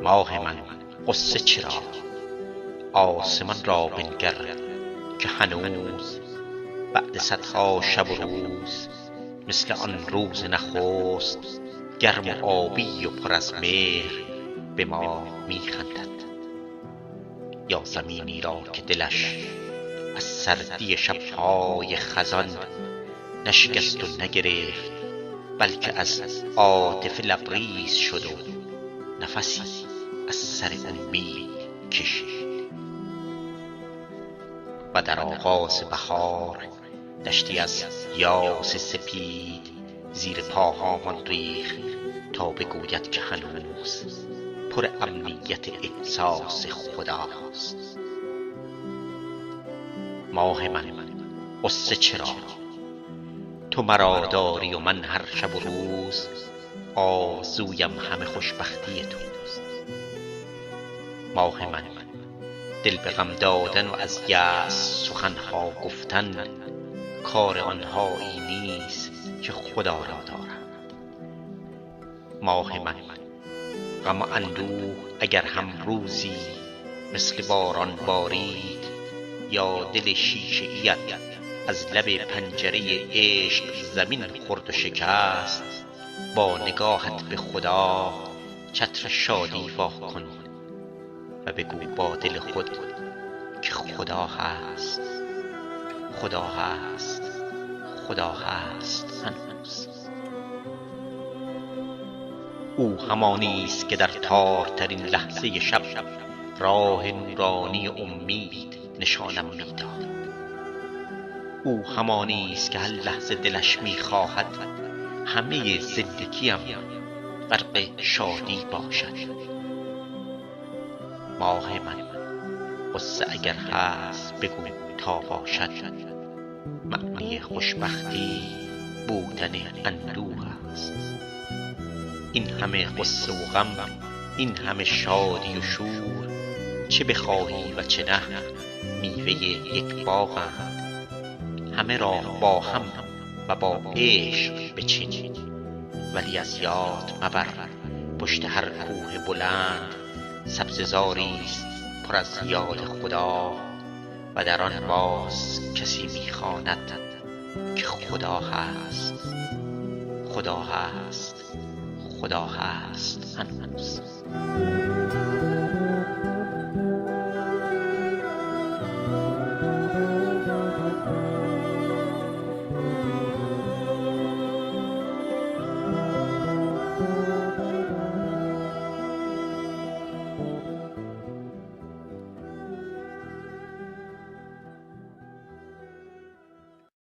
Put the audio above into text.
ماه من غصه چرا؟ آسمان را بنگر که هنوز بعد صدها شب و روز مثل آن روز نخست گرم و آبی و پر از مهر به ما میخندد. یا زمینی را که دلش از سردی شبهای خزان نشکست و نگرفت، بلکه از عاطفه لبریز شد و نفسی از سر امید کشید. و در آغاز بهار دشتی از یاس سپید زیر پاهامان ریخت تا بگوید که هنوز پر امنیت احساس خداست. ماه من غصه چرا؟ تو مرا داری و من هر شب و روز آرزویم همه خوشبختی توست. ماه من دل به غم دادن و از یأس سخنها گفتن کار آنهایی نیست که خدا را دارند. ماه من غم و اندوه اگر هم روزی مثل باران بارید، یا دل شیشه ایت از لب پنجره عشق زمین خورد و شکست، با نگاهت به خدا چتر شادی وا کن و بگو با دل خود که خدا هست، خدا هست، خدا هست هنوز. او همانی است که در تارترین لحظه شب راه نورانی امید نشانم میداد. او همانی است که هر لحظه دلش میخواهد همه زندگیم غرق شادی باشد. ماه من غصه اگر هست بگو تا باشد، معنی خوشبختی بودن اندوه است. این همه غصه و غم، این همه شادی و شور، چه بخواهی و چه نه میوه یک باغند. همه را با هم و با عشق بچین، ولی از یاد مبر پشت هر کوه بلند سبززاری است پر از یاد خدا، و در آن باز کسی میخواند که خدا هست، خدا هست، خدا هست هنوز.